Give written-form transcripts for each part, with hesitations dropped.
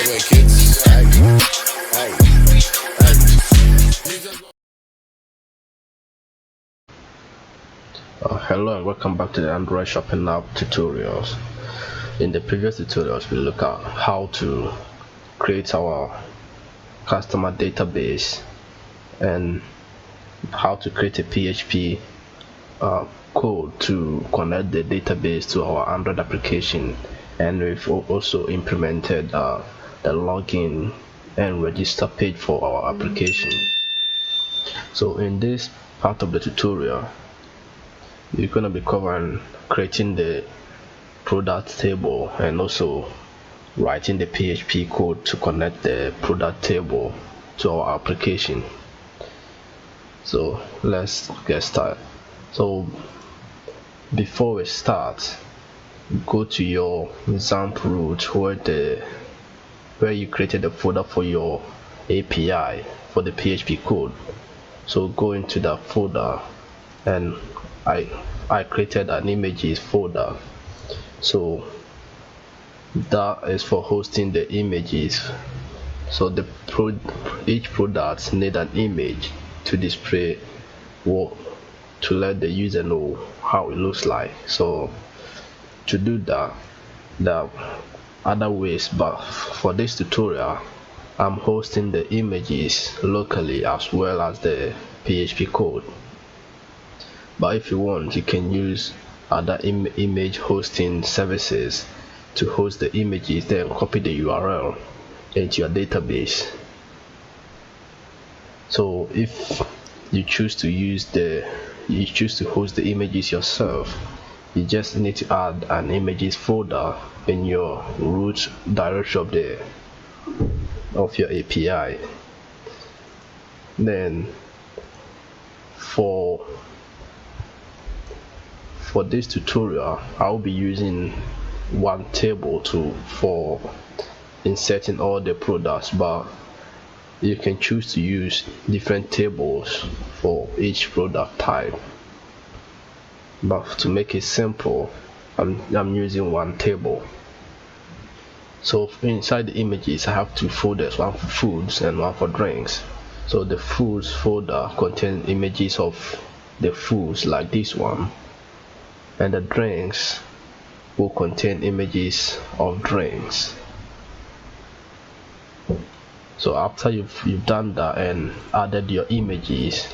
away, kids. Hey. Hello and welcome back to the Android shopping app tutorials. In the previous tutorials, we look at how to create our customer database and how to create a PHP code to connect the database to our Android application, and we've also implemented the login and register page for our application. So in this part of the tutorial, we're going to be covering creating the product table and also writing the PHP code to connect the product table to our application. So let's get started. So before we start, go to your example root where you created the folder for your API for the PHP code. So go into that folder, and I created an images folder. So that is for hosting the images. So each product need an image to display to let the user know how it looks like. So to do that, there are other ways, but for this tutorial I'm hosting the images locally as well as the PHP code. But if you want, you can use other image hosting services to host the images, then copy the URL into your database. So if you choose to host the images yourself, you just need to add an images folder in your root directory of your API. Then for this tutorial, I'll be using one table for inserting all the products, but you can choose to use different tables for each product type. But to make it simple, I'm using one table. So inside the images, I have two folders, one for foods and one for drinks. So the foods folder contains images of the foods like this one, and the drinks will contain images of drinks. So after you've done that and added your images,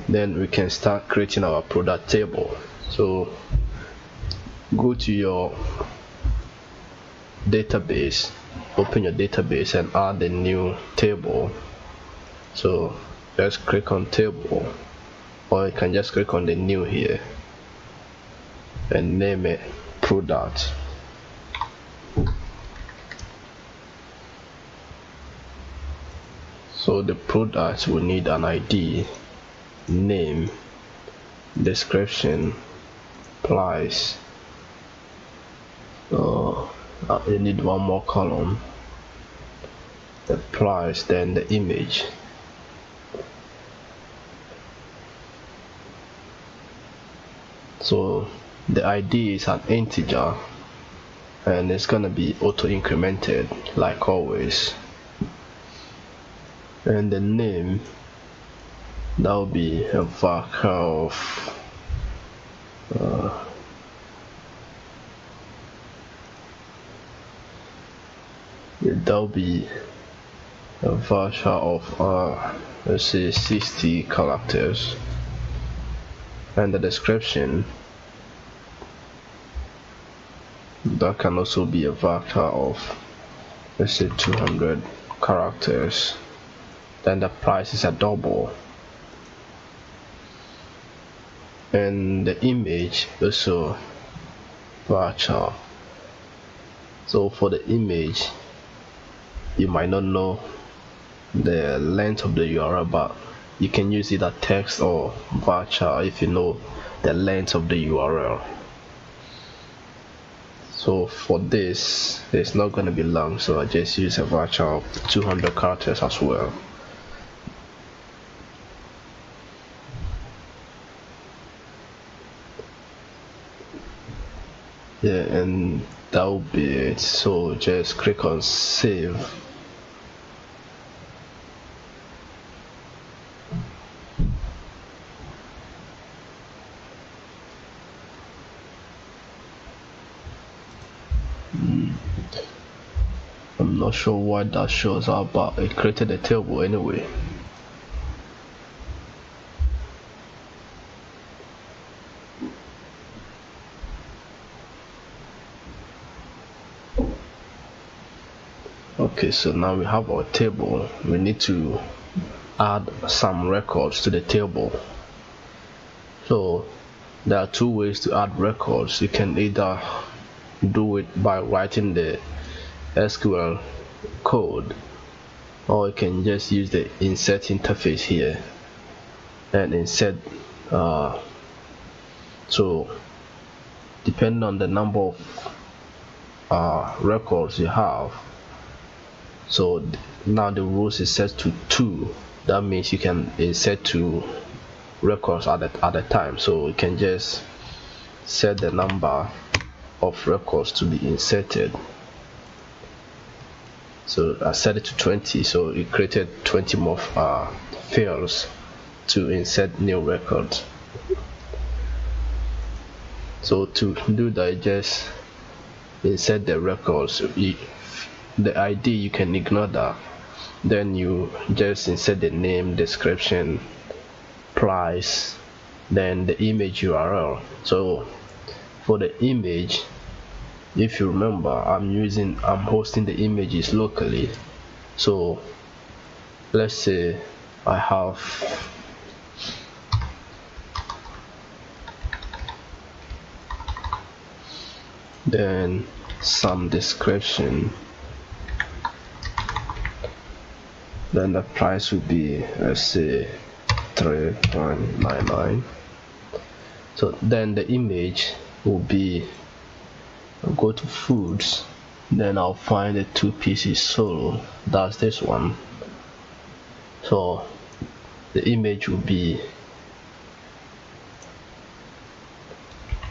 then we can start creating our product table. So go to your database, open your database and add a new table. So just click on table, or you can just click on the new here and name it product. So the product will need an ID, name, description, price. So you need one more column, the price, then the image. So the ID is an integer and it's gonna be auto incremented like always. And the name, that will be a varchar of that'll be a varchar of let's say 60 characters. And the description, that can also be a varchar of let's say 200 characters. Then the price is a double, and the image also varchar. So for the image, you might not know the length of the URL, but you can use either text or varchar if you know the length of the URL. So for this, it's not going to be long, so I just use a varchar of 200 characters as well. Yeah, and that will be it. So just click on save. I'm not sure why that shows up, but it created a table anyway. Okay, so now we have our table. We need to add some records to the table. So there are two ways to add records. You can either do it by writing the SQL code, or you can just use the insert interface here and insert. So depending on the number of records you have, so now the rows is set to 2. That means you can insert 2 records at a time. So you can just set the number of records to be inserted. So I set it to 20, so it created 20 more fields to insert new records. So to do that, just insert the records. The ID, you can ignore that. Then you just insert the name, description, price, then the image URL. So for the image, if you remember, I'm hosting the images locally. So let's say I have then some description, then the price would be, let's say, 3.99. so then the image will be, I'll go to foods, then I'll find the 2 pieces solo, that's this one. So the image will be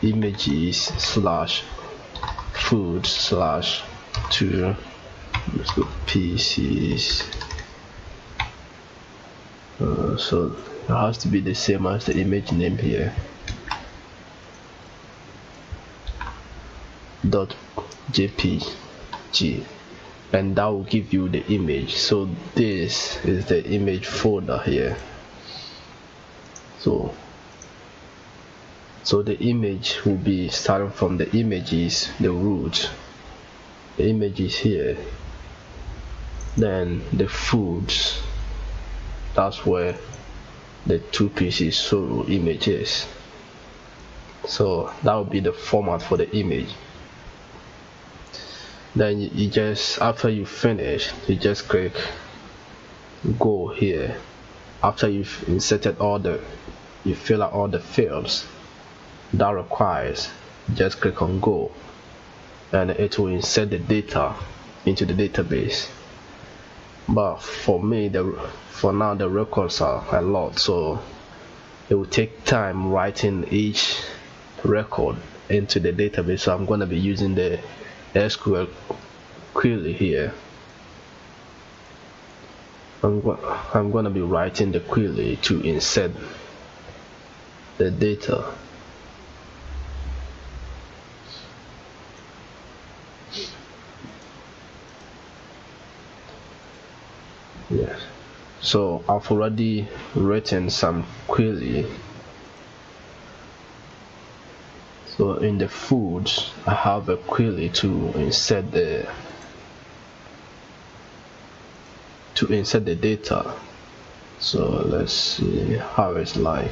images slash food slash 2 pieces. So it has to be the same as the image name here, .jpg, and that will give you the image. So this is the image folder here. So the image will be starting from the images, the root, the images here, then the foods, that's where the 2 pieces solo image is. So that will be the format for the image. Then you just, after you finish, you just click go here. After you've inserted you fill out all the fields that requires, just click on go, and it will insert the data into the database. But for me, for now the records are a lot, so it will take time writing each record into the database. So I'm going to be using the SQL query here. I'm going to be writing the query to insert the data. Yes, so I've already written some query. So in the foods, I have a query to insert the data. So let's see how it's like.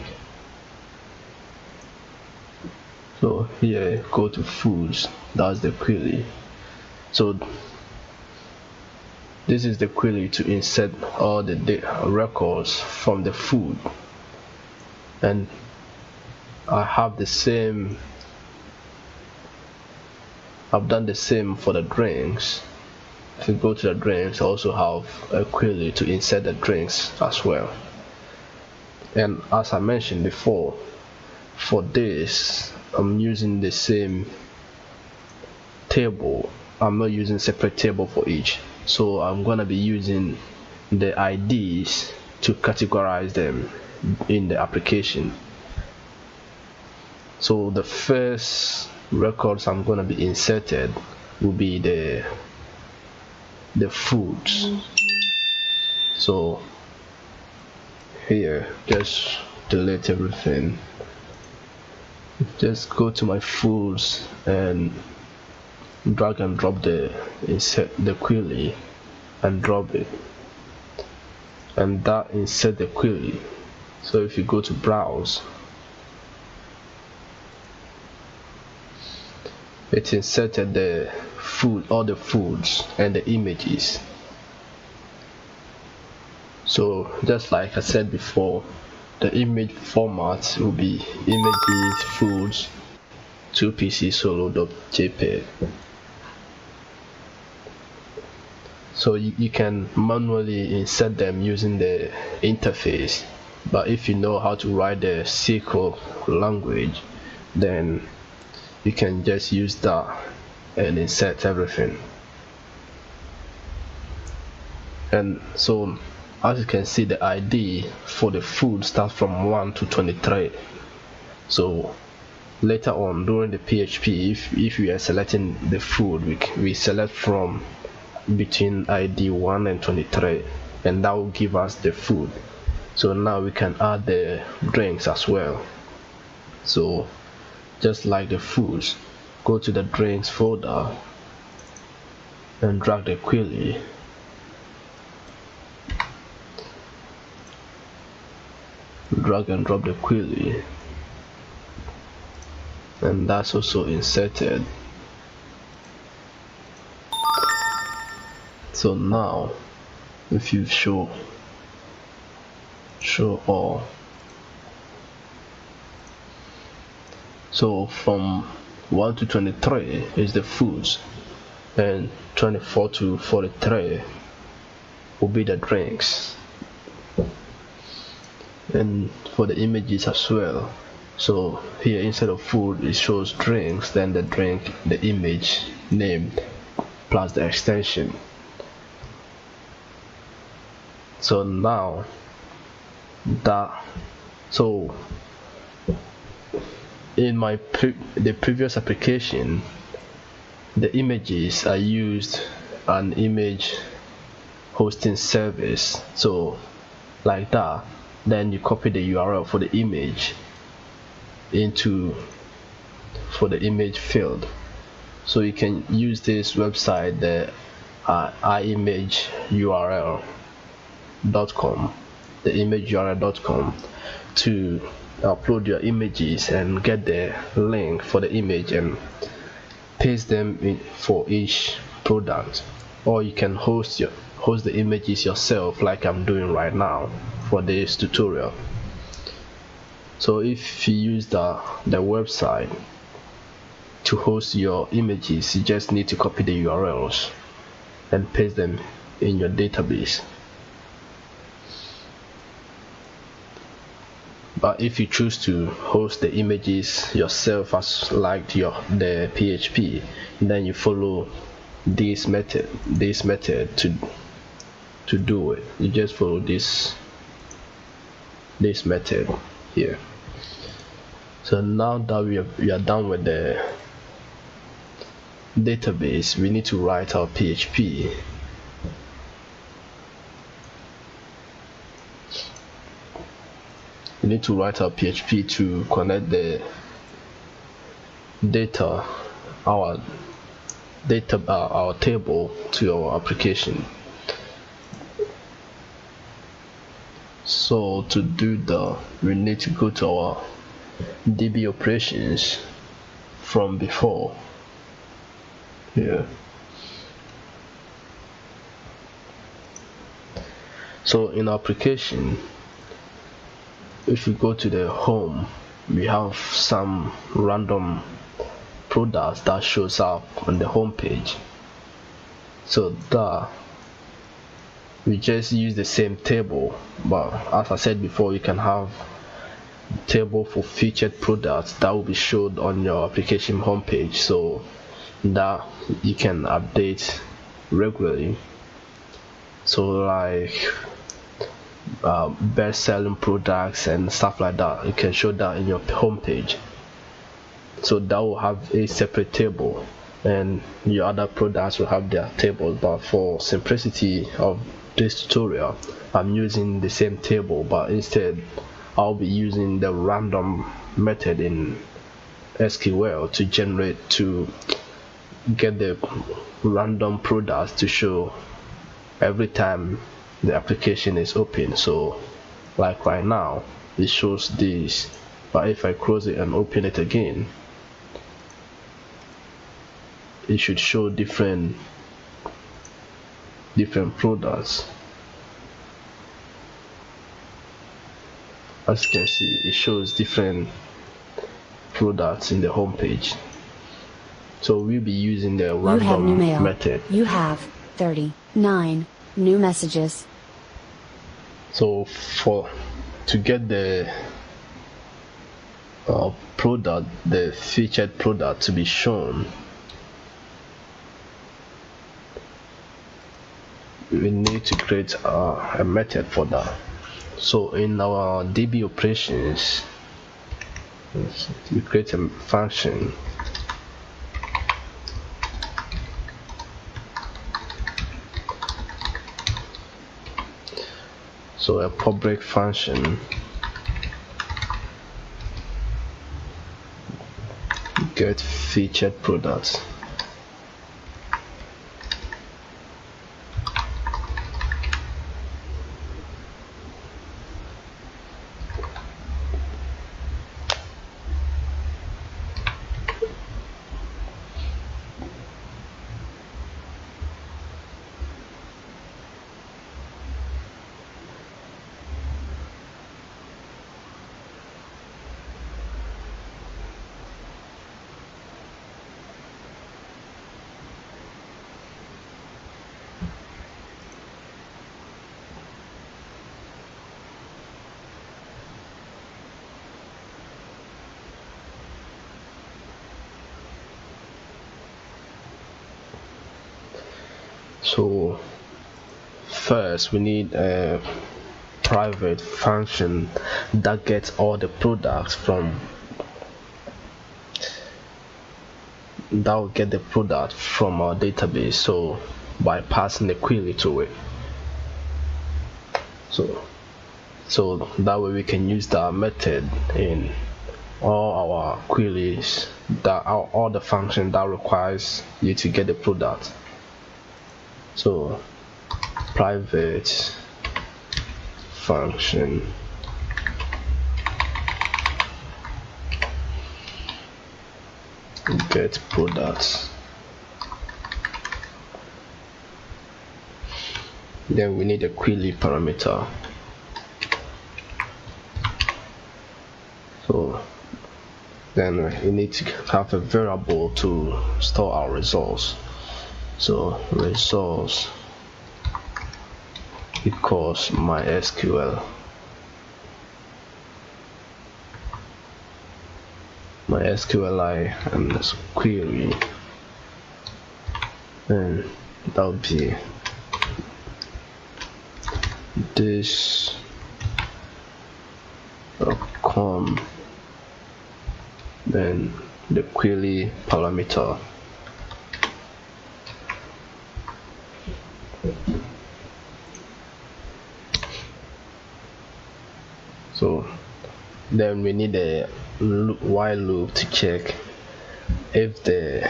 So here, go to foods, that's the query. So this is the query to insert all the records from the food, and I have the same, I've done the same for the drinks. If you go to the drinks, I also have a query to insert the drinks as well. And as I mentioned before, for this I'm using the same table, I'm not using separate table for each, so I'm gonna be using the IDs to categorize them in the application. So the first records I'm gonna be inserted will be the foods. So here, just delete everything, just go to my foods and drag and drop insert the query and drop it, and that insert the query. So if you go to browse, it inserted the food, all the foods and the images. So just like I said before, the image format will be images foods 2pc solo.jpg. So you can manually insert them using the interface, but if you know how to write the SQL language, then you can just use that and insert everything. And so as you can see, the ID for the food starts from 1 to 23. So later on during the PHP, if we are selecting the food, we select from between ID 1 and 23, and that will give us the food. So now we can add the drinks as well. So just like the foods, go to the drinks folder and drag the query, drag and drop the query, and that's also inserted. So now if you show all, so from 1 to 23 is the foods, and 24 to 43 will be the drinks, and for the images as well. So here instead of food it shows drinks, then the drink, the image name plus the extension. So now so in the previous application, the images I used an image hosting service, so like that, then you copy the URL for the image for the image field. So you can use this website, the imageurl.com, the imageurl.com, to upload your images and get the link for the image and paste them in for each product. Or you can host the images yourself, like I'm doing right now for this tutorial. So if you use the website to host your images, you just need to copy the URLs and paste them in your database. But if you choose to host the images yourself as like the PHP, then you follow this method to do it. You just follow this method here. So now that we are done with the database, we need to write our PHP. We need to write our PHP to connect the data, our table to our application. So to do that, we need to go to our DB operations from before here. So in our application, if you go to the home, we have some random products that shows up on the home page. So that we just use the same table, but as I said before, you can have table for featured products that will be showed on your application homepage. So that you can update regularly. So like best selling products and stuff like that, you can show that in your home page. So that will have a separate table, and your other products will have their tables. But for simplicity of this tutorial, I'm using the same table, but instead I'll be using the random method in SQL to get the random products to show every time the application is open. So like right now it shows this, but if I close it and open it again, it should show different products. As you can see, it shows different products in the home page. So we'll be using the random method. You have 39 new messages. So to get the product, the featured product to be shown, we need to create a method for that. So in our DB operations, we create a function. So a public function get featured products. So first we need a private function that gets all the products from our database, so by passing the query to it. So that way we can use that method in all our queries, all the function that requires you to get the product. So private function get products. Then we need a query parameter. So then we need to have a variable to store our results. So results equals MySQL. MySQLi and this query, and that would be this com, then the query parameter. So then we need a while loop to check if the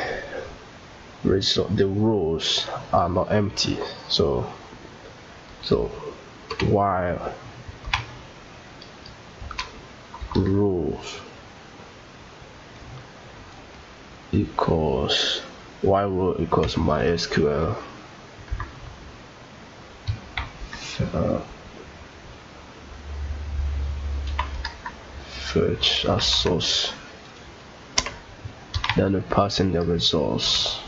rows are not empty. So while rows equals while row equals MySQL fetch as source, then we pass in the results.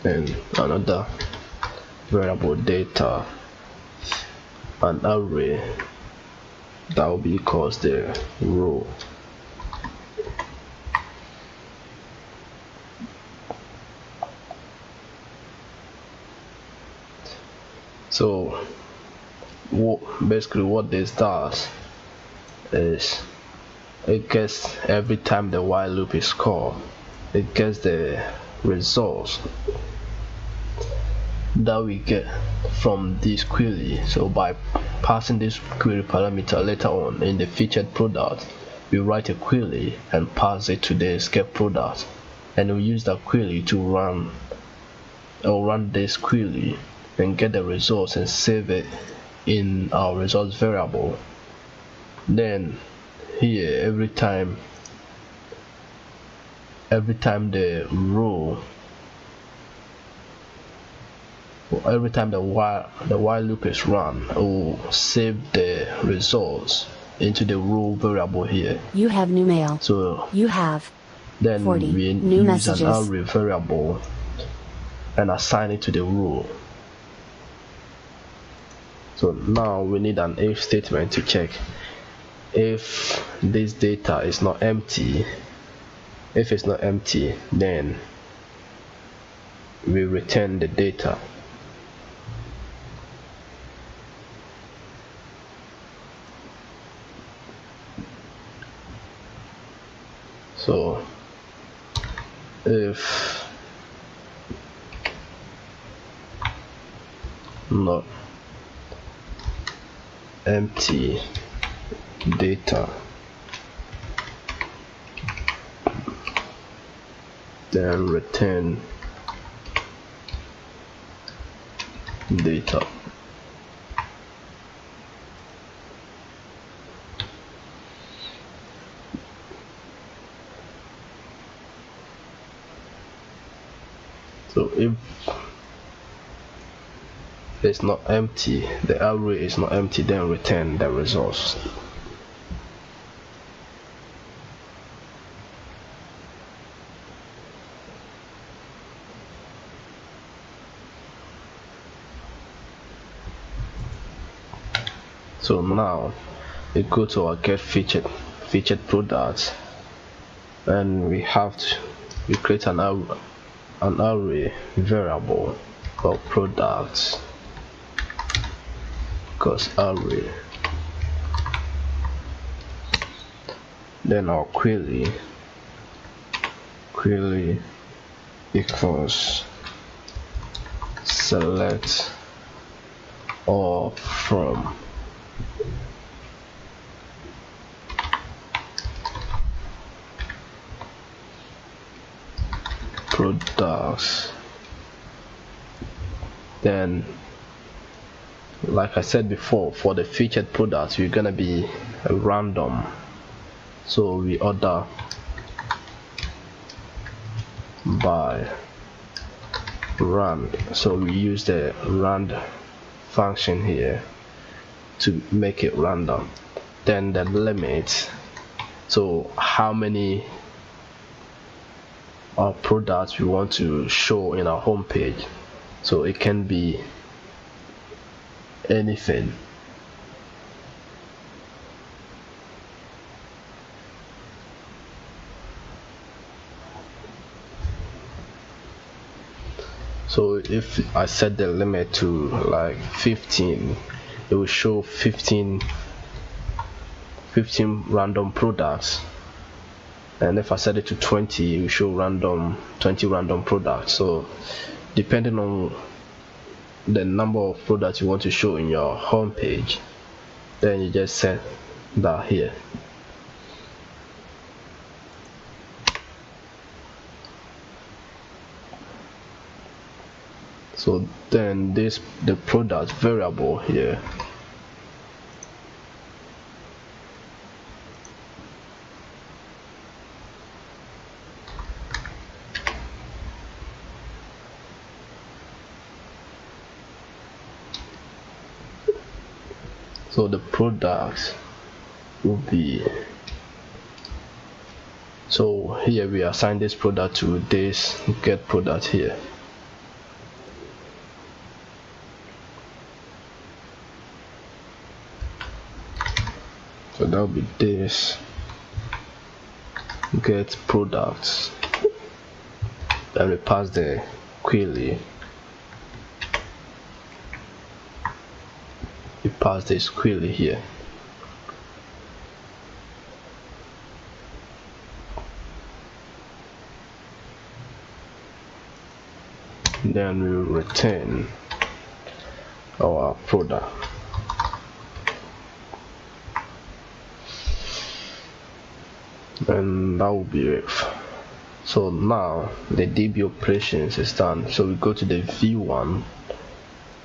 Then another variable data, an array that will be equals the row. So basically what this does is it gets, every time the while loop is called, it gets the results that we get from this query. So by passing this query parameter later on in the featured product, we write a query and pass it to the get product, and we use that query to run this query and get the results and save it in our results variable. Then here every time the row, every time the while loop is run, it will save the results into the row variable here. You have new mail. So You have then 40 we new use messages. an array variable and assign it to the row. So now we need an if statement to check if this data is not empty. If it's not empty, then we return the data. So if not empty data, then return data. So if it's not empty, the array is not empty, then return the results. So now we go to our get featured products, and we create an array variable called products, because array. Then our query equals select all from products. Then, like I said before, for the featured products we're gonna be random, so we order by rand. So we use the rand function here to make it random. Then the limit, so how many products we want to show in our home page. So it can be anything. So if I set the limit to like 15, it will show 15 random products, and if I set it to 20, it will show 20 random products. So depending on the number of products you want to show in your home page, then you just set that here. So then the product variable here, so the products will be, so here we assign this product to this get product here. So that will be this get products, then we pass the query, we pass this query here, then we return our product. And that will be it. So now the DB operations is done. So we go to the v1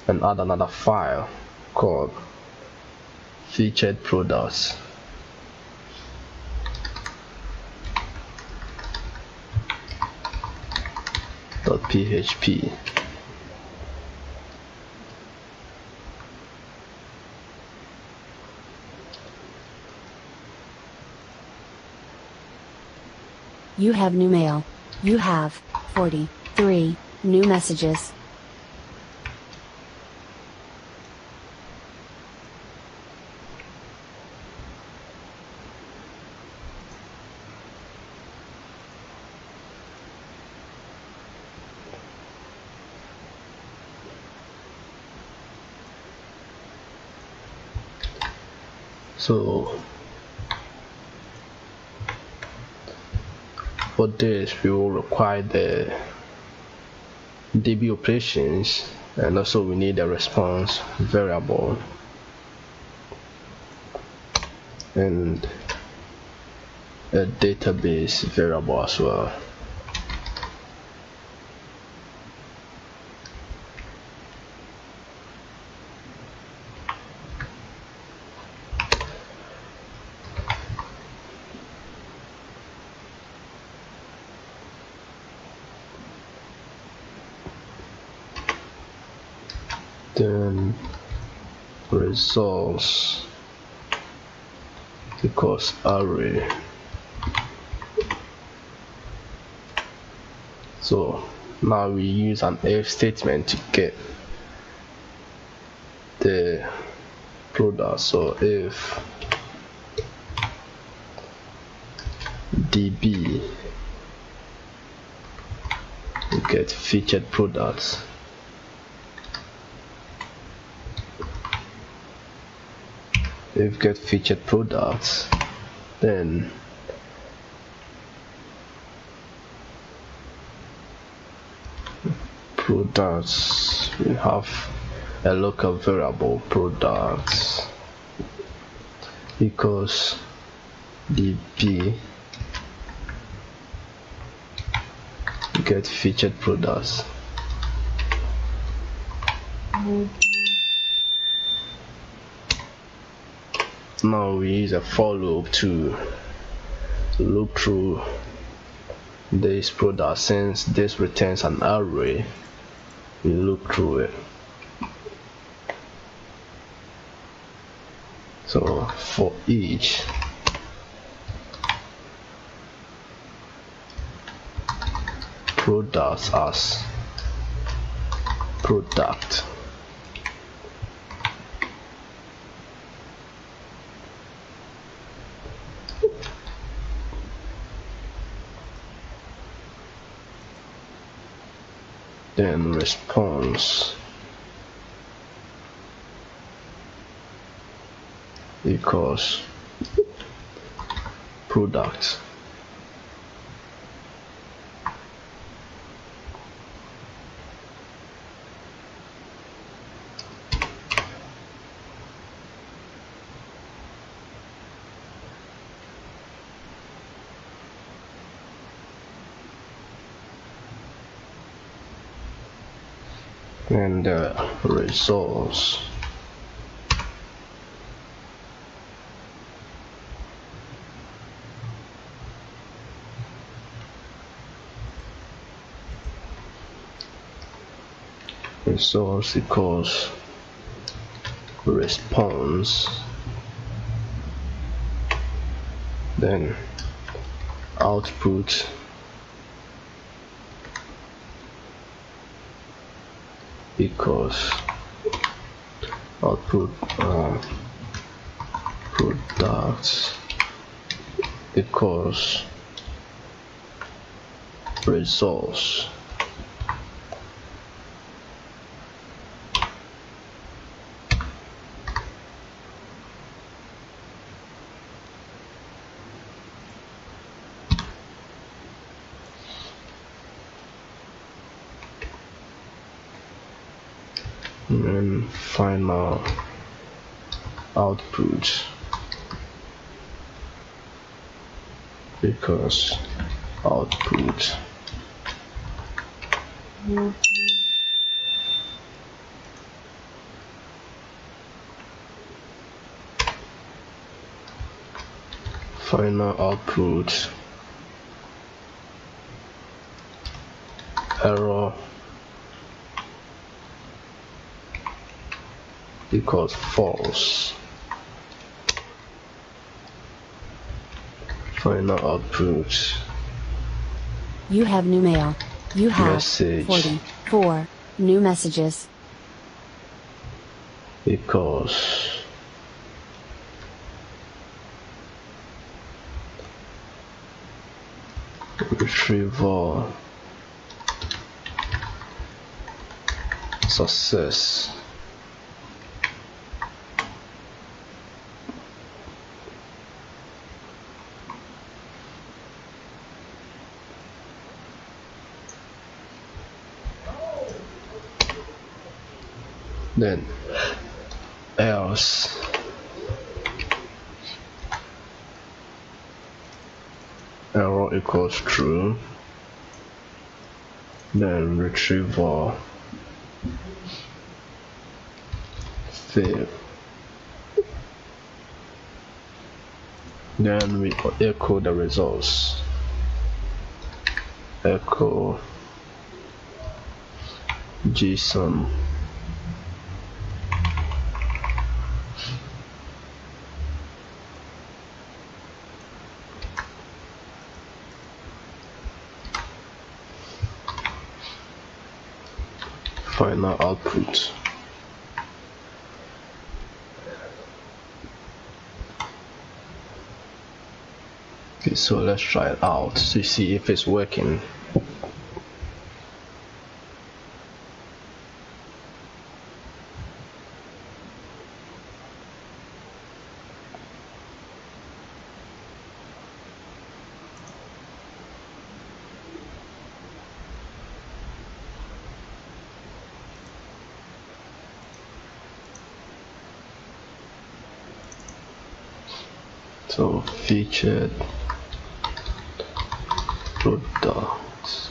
and add another file called featured products. .php. You have new mail. You have 43 new messages. So for this we will require the DB operations, and also we need a response variable and a database variable as well. Then results equals array. So now we use an if statement to get the product. So if db get featured products, if get featured products, then products, we have a local variable products equals db get featured products. Now we use a for loop to loop through this product. Since this returns an array, we loop through it. So for each products as product, then response equals product. And results equals response, then output equals output product equals results. And final output because output. Final output error equals false. Final output You have new mail. You have message 44 new messages. equals retrieval success. Then else error equals true, then retrieval fail, then we echo the results, echo JSON final output. Okay, so let's try it out to see if it's working. So featured product,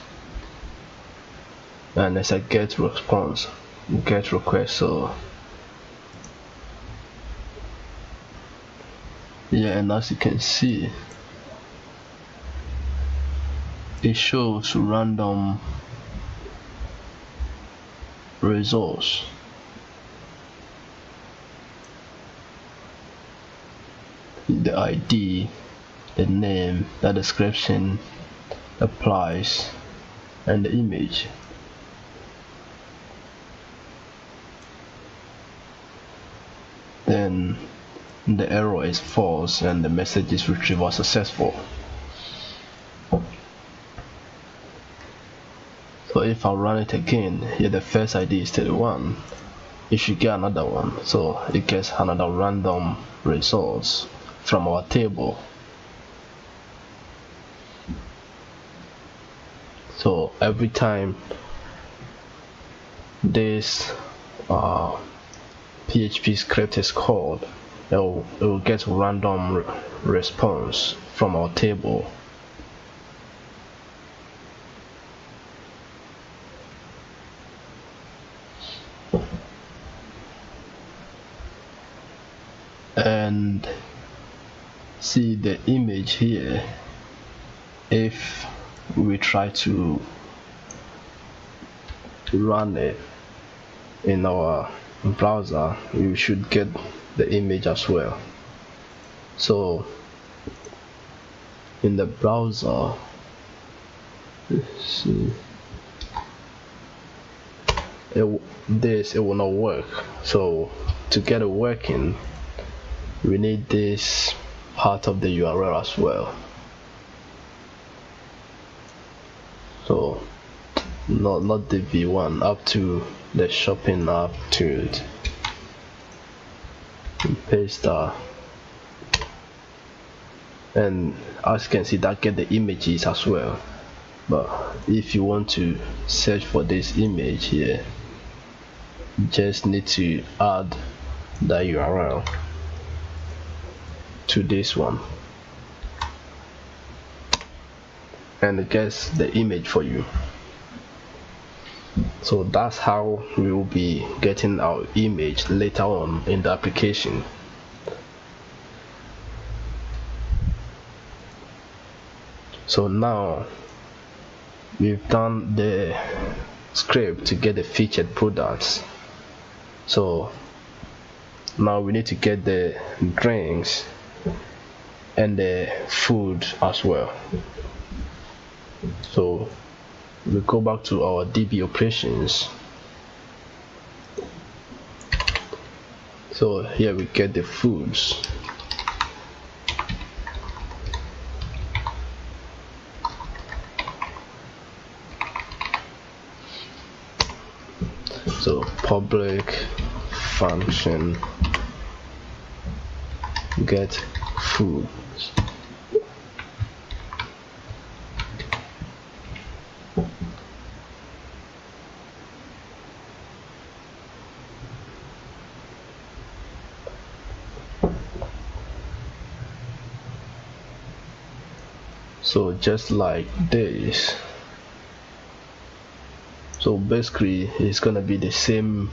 and there's a get response, get request. So yeah, and as you can see, it shows random results. The ID, the name, the description, the price, and the image. Then the error is false and the message is retrieval successful. So if I run it again, here the first ID is 31, it should get another one, so it gets another random results from our table. So every time this PHP script is called, it will get random response from our table. And see the image here. If we try to run it in our browser, you should get the image as well. So in the browser, let's see, it will not work. So to get it working, we need this part of the URL as well. So not the v1, up to the shopping app to it. Paste that, and as you can see, that get the images as well. But if you want to search for this image here, you just need to add the URL to this one, and it gets the image for you. So that's how we will be getting our image later on in the application. So now we've done the script to get the featured products. So now we need to get the drinks and the food as well. So we go back to our DB operations. So here we get the foods. So public function get foods. So just like this. So basically it's gonna be the same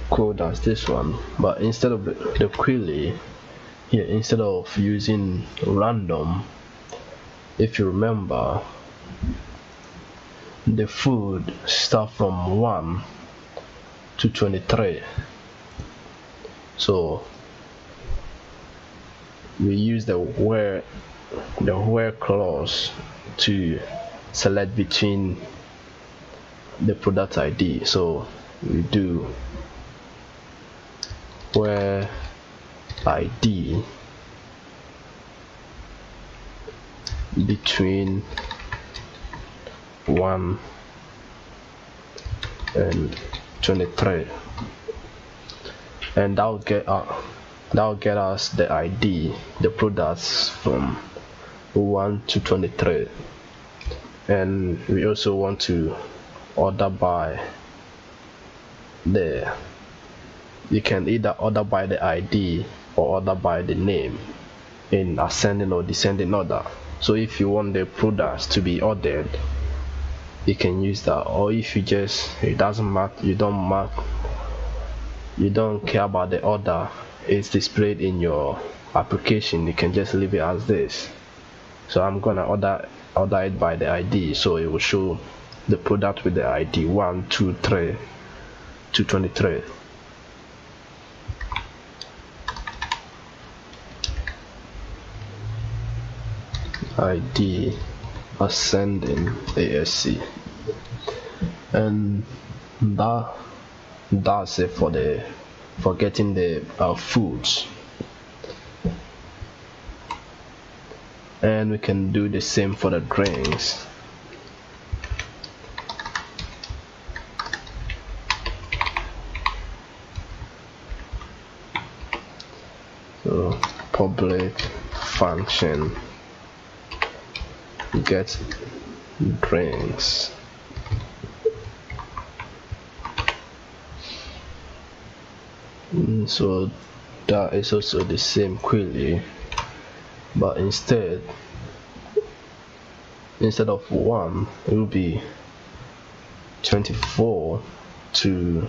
code as this one, but instead of the query here, instead of using random, if you remember, the food start from 1 to 23. So we use the where clause to select between the product ID. So we do where ID between 1 and 23, and that'll get us the ID, the products from 1 to 23. And we also want to order by you can either order by the ID or order by the name in ascending or descending order. So if you want the products to be ordered, you can use that, or if it doesn't matter, you don't care about the order it's displayed in your application, you can just leave it as this. So I'm gonna order it by the ID, so it will show the product with the ID 1, 2, 3 to 23. ID ascending ASC, and that's it for getting the foods. And we can do the same for the drinks. So public function get drinks. So that is also the same query, but instead of 1, it will be 24 to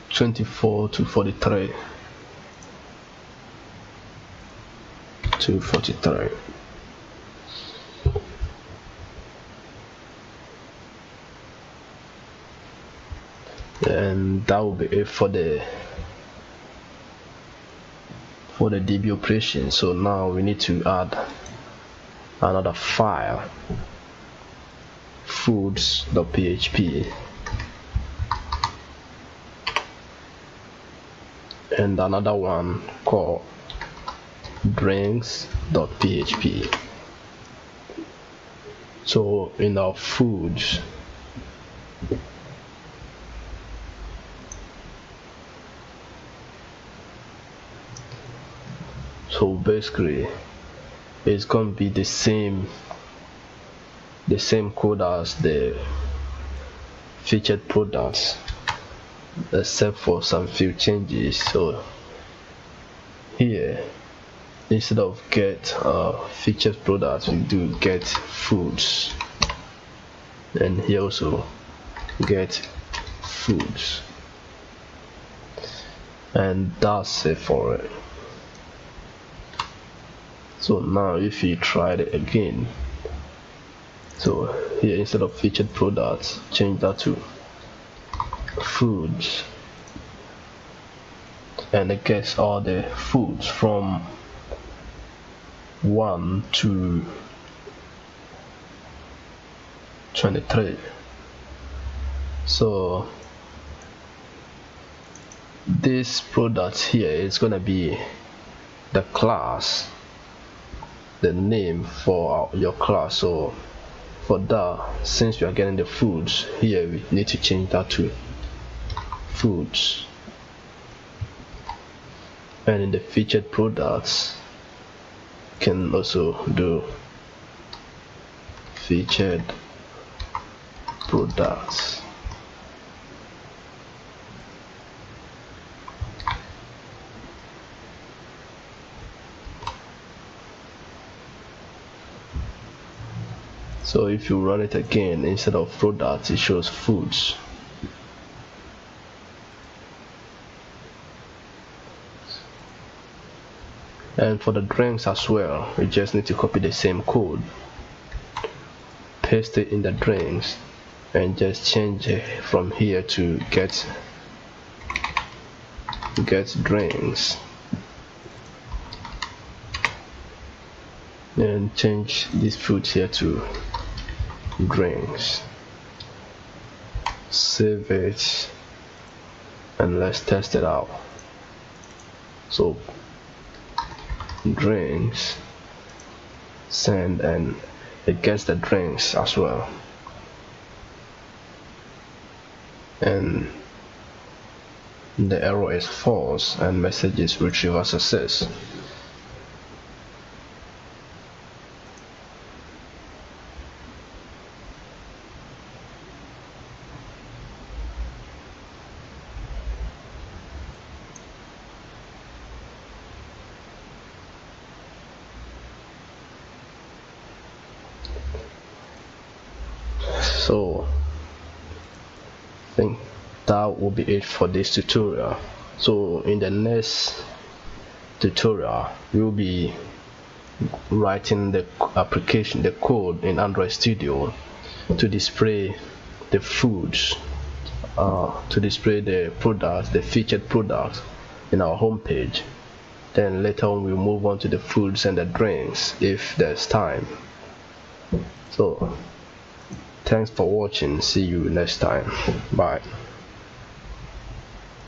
43 to 43. And that will be it for the DB operation. So now we need to add another file, foods.php, and another one called drinks.php. So in our foods, so basically it's going to be the same code as the featured products, except for some few changes. So here, instead of get featured products, we do get foods, and here also get foods, and that's it for it. So now if you try it again, so here instead of featured products, change that to foods, and it gets all the foods from 1 to 23. So this product here is gonna be the class, the name for your class. So for that, since we are getting the foods here, we need to change that to foods. And in the featured products, can also do featured products. So if you run it again, instead of products, it shows foods. And for the drinks as well, we just need to copy the same code, paste it in the drinks, and just change it from here to get drinks, and change this food here to drinks. Save it, and let's test it out. So drinks, send, and it gets the drinks as well, and the error is false and message is retrieval success. So I think that will be it for this tutorial. So in the next tutorial, we'll be writing the application, the code in Android Studio to display the foods, to display the products, the featured products in our home page. Then later on we'll move on to the foods and the drinks if there's time. So thanks for watching. See you next time. Bye.